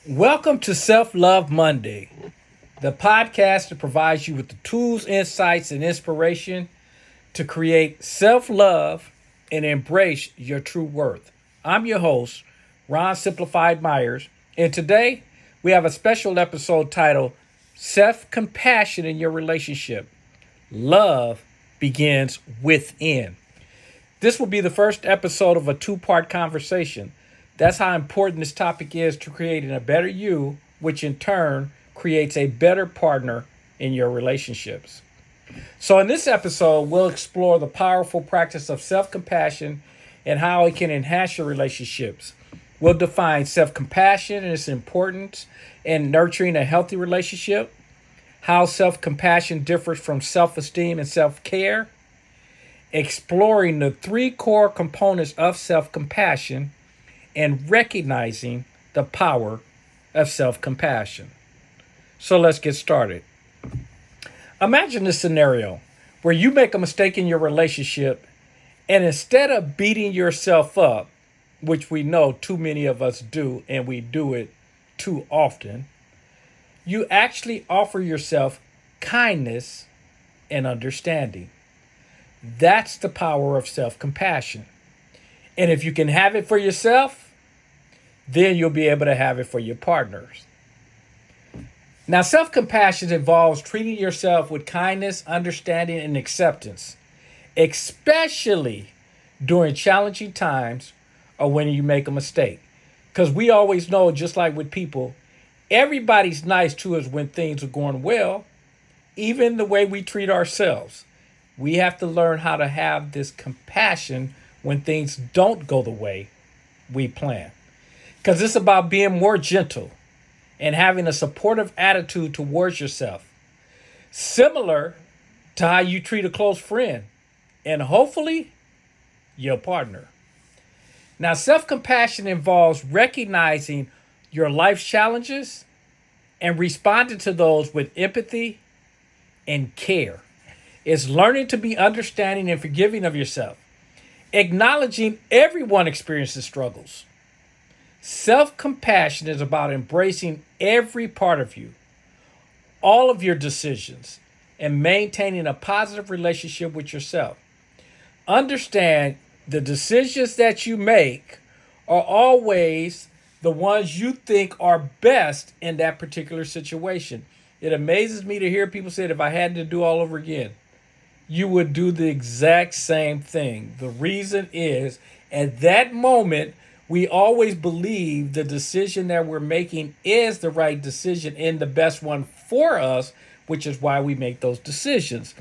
Welcome to Self-Love Monday, the podcast that provides you with the tools, insights, and inspiration to create self-love and embrace your true worth. I'm your host, Ron Simplified Myers, and today we have a special episode titled Self-Compassion in Your Relationship. Love begins within. This will be the first episode of a two-part conversation. That's how important this topic is to creating a better you, which in turn creates a better partner in your relationships. So, in this episode, we'll explore the powerful practice of self compassion and how it can enhance your relationships. We'll define self compassion and its importance in nurturing a healthy relationship, how self compassion differs from self esteem and self care, exploring the three core components of self compassion, and recognizing the power of self compassion. So let's get started. Imagine this scenario where you make a mistake in your relationship, and instead of beating yourself up, which we know too many of us do, and we do it too often, you actually offer yourself kindness and understanding. That's the power of self compassion. And if you can have it for yourself, then you'll be able to have it for your partners. Now, self compassion involves treating yourself with kindness, understanding, and acceptance, especially during challenging times or when you make a mistake. Because we always know, just like with people, everybody's nice to us when things are going well, even the way we treat ourselves. We have to learn how to have this compassion when things don't go the way we plan. Because it's about being more gentle and having a supportive attitude towards yourself, similar to how you treat a close friend and hopefully your partner. Now, self compassion involves recognizing your life's challenges and responding to those with empathy and care. It's learning to be understanding and forgiving of yourself, acknowledging everyone experiences struggles. Self compassion is about embracing every part of you, all of your decisions, and maintaining a positive relationship with yourself. Understand the decisions that you make are always the ones you think are best in that particular situation. It amazes me to hear people say that if I had to do all over again, you would do the exact same thing. The reason is at that moment, we always believe the decision that we're making is the right decision and the best one for us, which is why we make those decisions.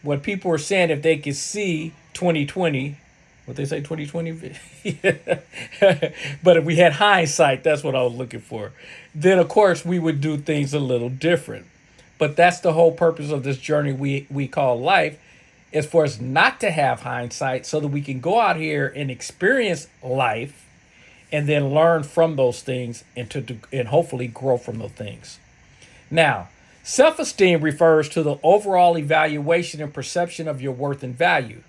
What people are saying, if they could see 2020, what they say 2020, but if we had hindsight, that's what I was looking for, then of course we would do things a little different. But that's the whole purpose of this journey we call life, is for us not to have hindsight so that we can go out here and experience life and then learn from those things and hopefully grow from those things. Now, self-esteem refers to the overall evaluation and perception of your worth and value.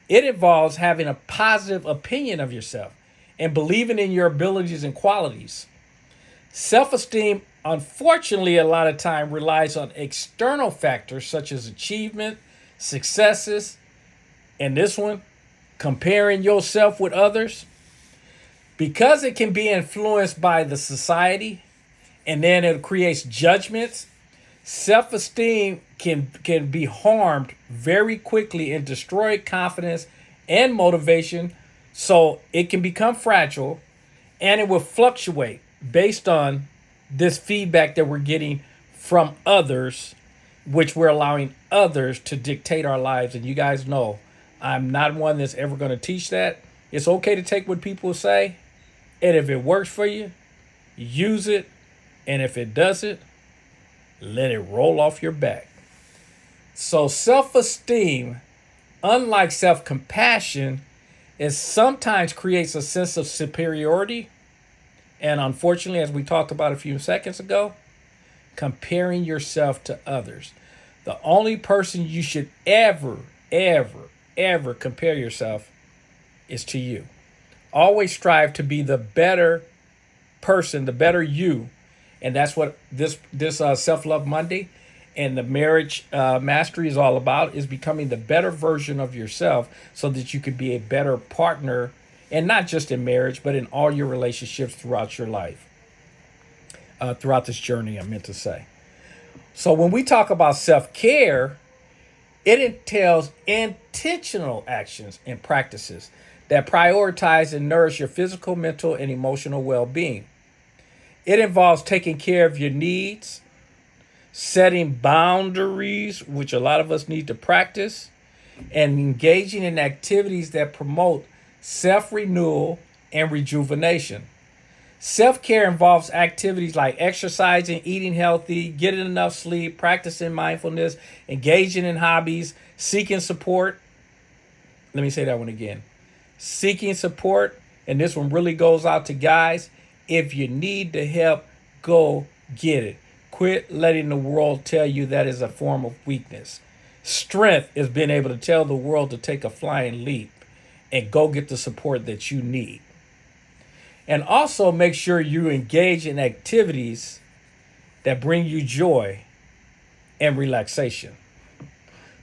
It involves having a positive opinion of yourself and believing in your abilities and qualities. Self-esteem, unfortunately, a lot of time relies on external factors such as achievement, successes, and this one, comparing yourself with others. Because it can be influenced by the society and then it creates judgments, self-esteem can be harmed very quickly and destroy confidence and motivation. So it can become fragile and it will fluctuate based on this feedback that we're getting from others, which we're allowing others to dictate our lives. And you guys know I'm not one that's ever going to teach that. It's okay to take what people say, and if it works for you, use it. And if it doesn't, let it roll off your back. So self-esteem, unlike self-compassion, it sometimes creates a sense of superiority. And unfortunately, as we talked about a few seconds ago, comparing yourself to others. The only person you should ever compare yourself is to you. Always strive to be the better person, the better you. And that's what this self-love Monday and the marriage mastery is all about, is becoming the better version of yourself so that you could be a better partner, and not just in marriage, but in all your relationships throughout your life, throughout this journey, I meant to say. So when we talk about self-care, it entails intentional actions and practices that prioritize and nourish your physical, mental, and emotional well-being. It involves taking care of your needs, setting boundaries, which a lot of us need to practice, and engaging in activities that promote self-renewal and rejuvenation. Self-care involves activities like exercising, eating healthy, getting enough sleep, practicing mindfulness, engaging in hobbies, seeking support. Let me say that one again. Seeking support, and this one really goes out to guys. If you need the help, go get it. Quit letting the world tell you that is a form of weakness. Strength is being able to tell the world to take a flying leap and go get the support that you need. And also make sure you engage in activities that bring you joy and relaxation.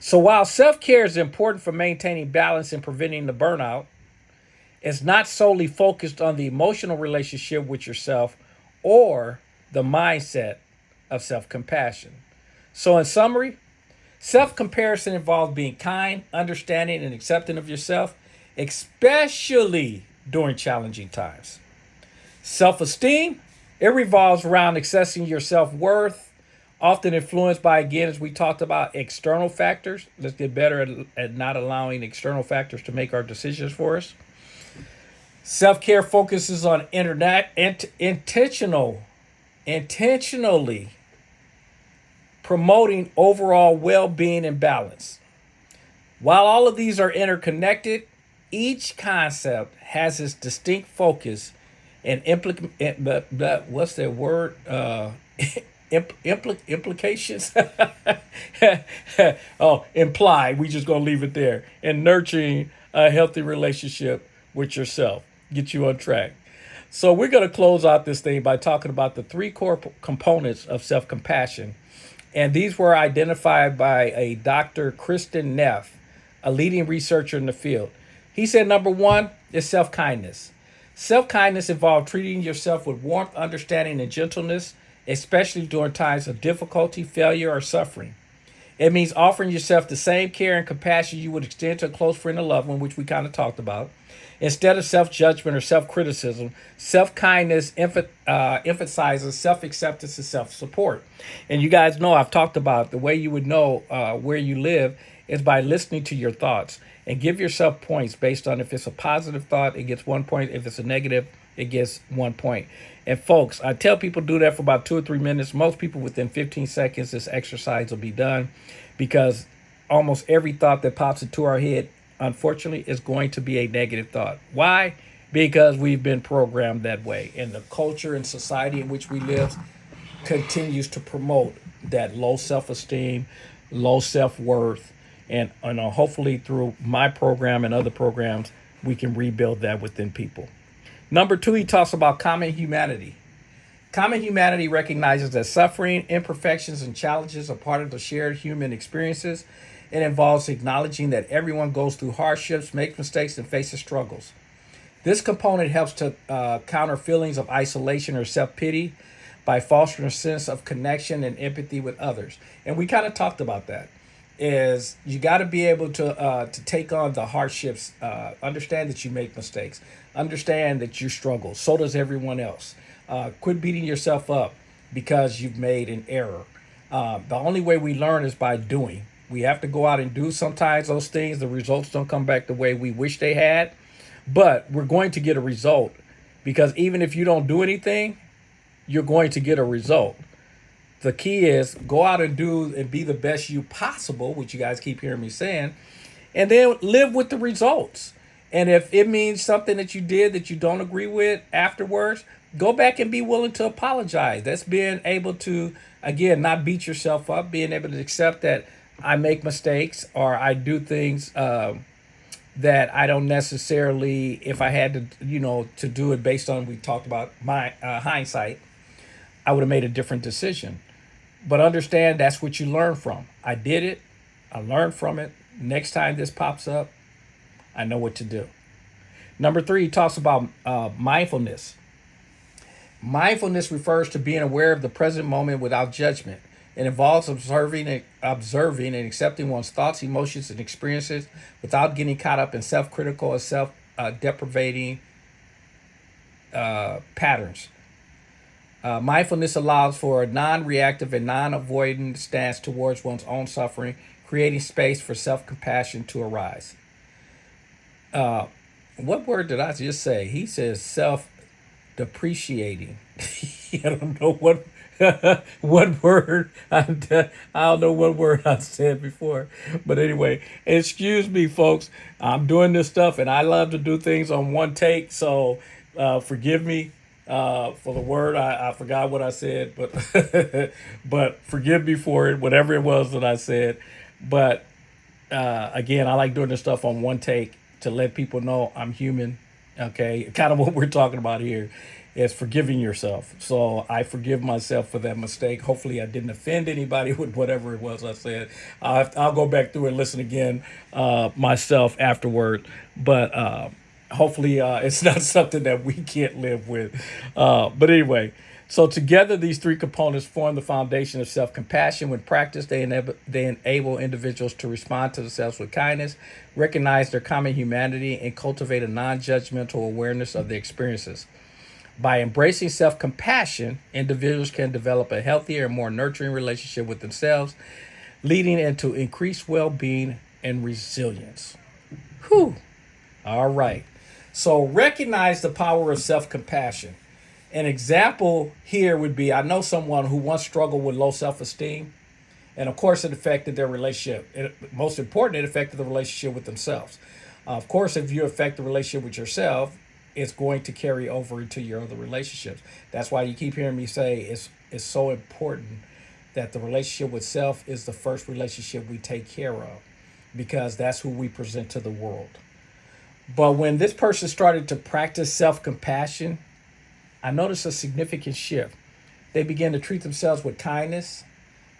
So while self-care is important for maintaining balance and preventing the burnout, it's not solely focused on the emotional relationship with yourself or the mindset of self-compassion. So in summary, self-comparison involves being kind, understanding, and accepting of yourself, especially during challenging times. Self-esteem, it revolves around accessing your self-worth, often influenced by, again, as we talked about, external factors. Let's get better at not allowing external factors to make our decisions for us. Self-care focuses on intentionally promoting overall well-being and balance. While all of these are interconnected, each concept has its distinct focus and what's that word? Implications? Implied. We just gonna leave it there. And nurturing a healthy relationship with yourself, get you on track. So we're gonna close out this thing by talking about the three core components of self-compassion, and these were identified by a Dr. Kristen Neff, a leading researcher in the field. He said number one is self-kindness. Self-kindness involves treating yourself with warmth, understanding, and gentleness, especially during times of difficulty, failure, or suffering. It means offering yourself the same care and compassion you would extend to a close friend or loved one, which we kind of talked about. Instead of self-judgment or self-criticism, self-kindness emphasizes self-acceptance and self-support. And you guys know I've talked about the way you would know where you live is by listening to your thoughts, and give yourself points based on if it's a positive thought, it gets 1 point. If it's a negative, it gets 1 point. And folks, I tell people do that for about 2 or 3 minutes. Most people within 15 seconds, this exercise will be done, because almost every thought that pops into our head, unfortunately, is going to be a negative thought. Why? Because we've been programmed that way. And the culture and society in which we live continues to promote that low self-esteem, low self-worth. And hopefully through my program and other programs, we can rebuild that within people. Number two, he talks about common humanity. Common humanity recognizes that suffering, imperfections, and challenges are part of the shared human experiences. It involves acknowledging that everyone goes through hardships, makes mistakes, and faces struggles. This component helps to counter feelings of isolation or self-pity by fostering a sense of connection and empathy with others. And we kind of talked about that. Is you got to be able to take on the hardships, understand that you make mistakes, understand that you struggle. So does everyone else. Quit beating yourself up because you've made an error. The only way we learn is by doing. We have to go out and do sometimes those things. The results don't come back the way we wish they had, but we're going to get a result, because even if you don't do anything, you're going to get a result. The key is go out and do and be the best you possible, which you guys keep hearing me saying, and then live with the results. And if it means something that you did that you don't agree with afterwards, go back and be willing to apologize. That's being able to, again, not beat yourself up, being able to accept that I make mistakes or I do things that I don't necessarily, if I had to, to do it based on, we talked about my hindsight, I would have made a different decision. But understand that's what you learn from. I did it. I learned from it. Next time this pops up, I know what to do. Number three, he talks about mindfulness. Mindfulness refers to being aware of the present moment without judgment. It involves observing and accepting one's thoughts, emotions, and experiences without getting caught up in self-critical or self-deprecating patterns. Mindfulness allows for a non-reactive and non-avoidant stance towards one's own suffering, creating space for self-compassion to arise. What word did I just say? He says self-depreciating. I don't know what what word I don't know what word I said before, but anyway, excuse me, folks. I'm doing this stuff, and I love to do things on one take. So forgive me for the word. I forgot what I said, but but forgive me for it, whatever it was that I said. But again, I like doing this stuff on one take to let people know I'm human. Okay, kind of what we're talking about here is forgiving yourself. So I forgive myself for that mistake. Hopefully, I didn't offend anybody with whatever it was I said. I'll go back through and listen again myself afterward. But hopefully, it's not something that we can't live with. But anyway, so together, these three components form the foundation of self-compassion. When practiced, they enable individuals to respond to themselves with kindness, recognize their common humanity, and cultivate a non-judgmental awareness of their experiences. By embracing self-compassion, individuals can develop a healthier and more nurturing relationship with themselves, leading into increased well-being and resilience. Whew. All right. So recognize the power of self-compassion. An example here would be I know someone who once struggled with low self-esteem, and of course it affected their relationship. Most important, it affected the relationship with themselves. Of course, if you affect the relationship with yourself, it's going to carry over into your other relationships. That's why you keep hearing me say it's so important that the relationship with self is the first relationship we take care of, because that's who we present to the world. But when this person started to practice self-compassion, I noticed a significant shift. They began to treat themselves with kindness.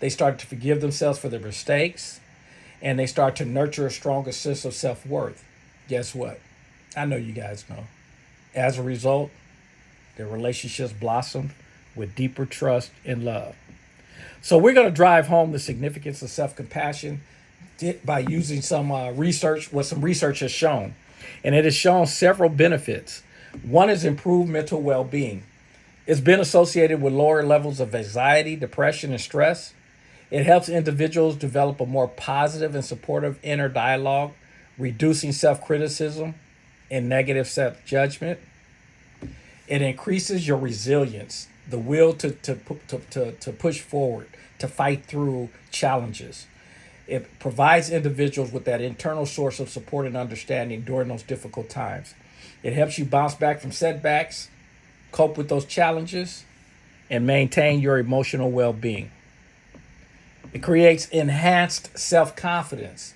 They started to forgive themselves for their mistakes, and they start to nurture a stronger sense of self-worth. Guess what? I know you guys know. As a result, their relationships blossomed with deeper trust and love. So we're going to drive home the significance of self-compassion by using some research, what some research has shown. And it has shown several benefits. One is improved mental well-being. It's been associated with lower levels of anxiety, depression, and stress. It helps individuals develop a more positive and supportive inner dialogue, reducing self-criticism and negative self-judgment. It increases your resilience, the will to push forward, to fight through challenges. It provides individuals with that internal source of support and understanding during those difficult times. It helps you bounce back from setbacks, cope with those challenges, and maintain your emotional well-being. It creates enhanced self-confidence.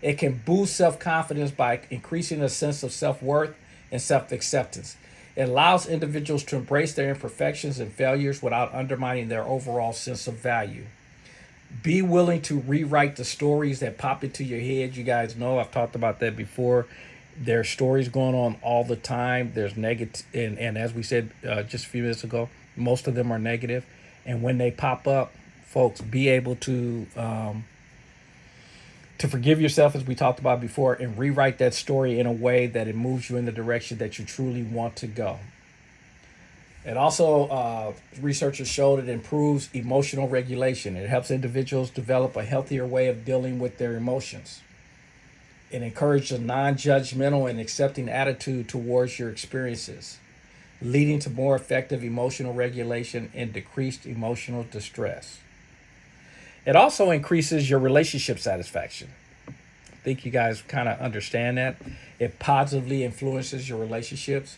It can boost self-confidence by increasing a sense of self-worth and self-acceptance. It allows individuals to embrace their imperfections and failures without undermining their overall sense of value. Be willing to rewrite the stories that pop into your head. You guys know I've talked about that before. There's stories going on all the time. There's negative, and as we said just a few minutes ago, most of them are negative. And when they pop up, folks, be able to forgive yourself, as we talked about before, and rewrite that story in a way that it moves you in the direction that you truly want to go. It also, researchers showed it improves emotional regulation. It helps individuals develop a healthier way of dealing with their emotions. It encourages a non-judgmental and accepting attitude towards your experiences, leading to more effective emotional regulation and decreased emotional distress. It also increases your relationship satisfaction. I think you guys kind of understand that. It positively influences your relationships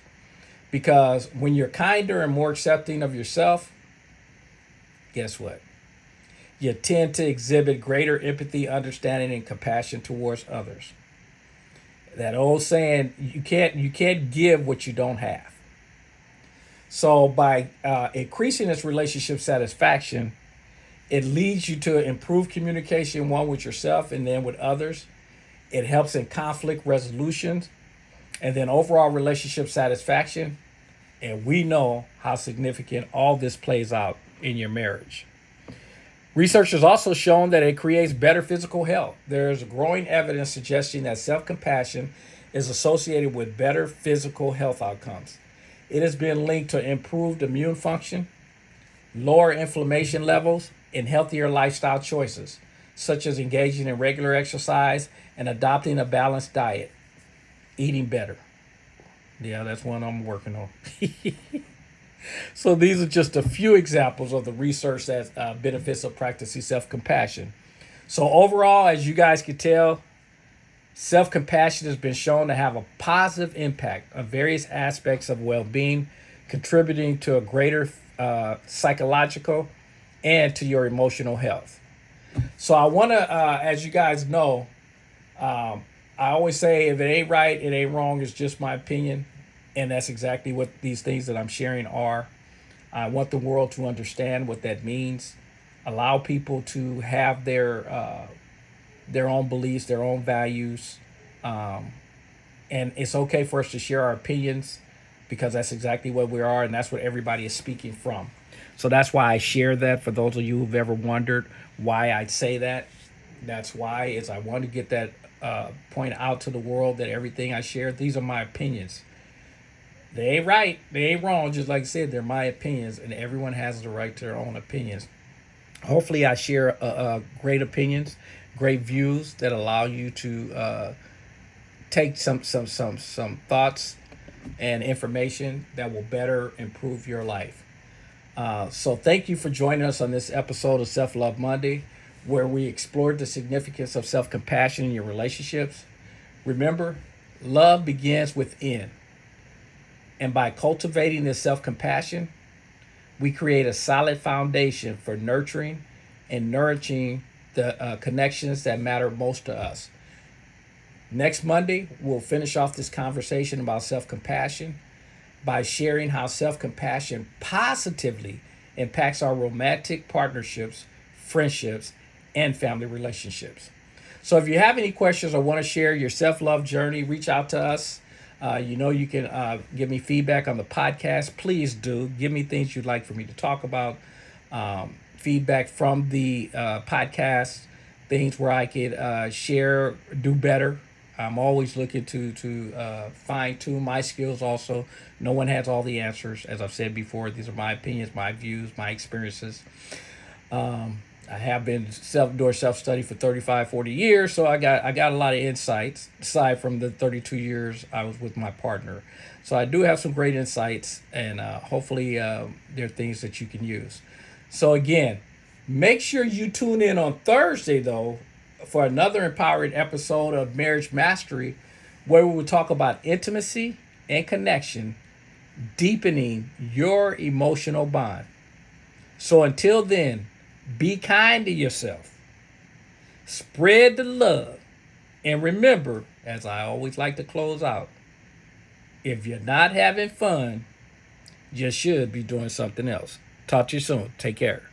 because when you're kinder and more accepting of yourself, guess what? You tend to exhibit greater empathy, understanding, and compassion towards others. That old saying, you can't give what you don't have. So by increasing this relationship satisfaction, it leads you to improve communication, one with yourself and then with others. It helps in conflict resolutions and then overall relationship satisfaction. And we know how significant all this plays out in your marriage. Research has also shown that it creates better physical health. There's growing evidence suggesting that self compassion is associated with better physical health outcomes. It has been linked to improved immune function, lower inflammation levels, and healthier lifestyle choices, such as engaging in regular exercise and adopting a balanced diet, eating better. Yeah, that's one I'm working on. So these are just a few examples of the research that benefits of practicing self-compassion. So overall, as you guys can tell, self-compassion has been shown to have a positive impact on various aspects of well-being, contributing to a greater psychological and to your emotional health. So I want to, as you guys know, I always say if it ain't right, it ain't wrong. It's just my opinion. And that's exactly what these things that I'm sharing are. I want the world to understand what that means. Allow people to have their own beliefs, their own values. And it's okay for us to share our opinions because that's exactly what we are and that's what everybody is speaking from. So that's why I share that. For those of you who've ever wondered why I say that, that's why is I want to get that point out to the world that everything I share, these are my opinions. They ain't right, they ain't wrong. Just like I said, they're my opinions, and everyone has the right to their own opinions. Hopefully, I share great opinions, great views that allow you to take some thoughts and information that will better improve your life. So thank you for joining us on this episode of Self Love Monday, where we explored the significance of self-compassion in your relationships. Remember, love begins within. And by cultivating this self-compassion, we create a solid foundation for nurturing and nourishing the connections that matter most to us. Next Monday, we'll finish off this conversation about self-compassion by sharing how self-compassion positively impacts our romantic partnerships, friendships, and family relationships. So if you have any questions or want to share your self-love journey, reach out to us. You can give me feedback on the podcast. Please do. Give me things you'd like for me to talk about. Feedback from the podcast, things where I could share, do better. I'm always looking to fine tune my skills also. No one has all the answers. As I've said before, these are my opinions, my views, my experiences. I have been doing self-study for 35, 40 years, so I got a lot of insights, aside from the 32 years I was with my partner. So I do have some great insights, and hopefully there are things that you can use. So again, make sure you tune in on Thursday, though, for another empowering episode of Marriage Mastery, where we will talk about intimacy and connection, deepening your emotional bond. So until then, be kind to yourself. Spread the love. And remember, as I always like to close out, if you're not having fun, you should be doing something else. Talk to you soon. Take care.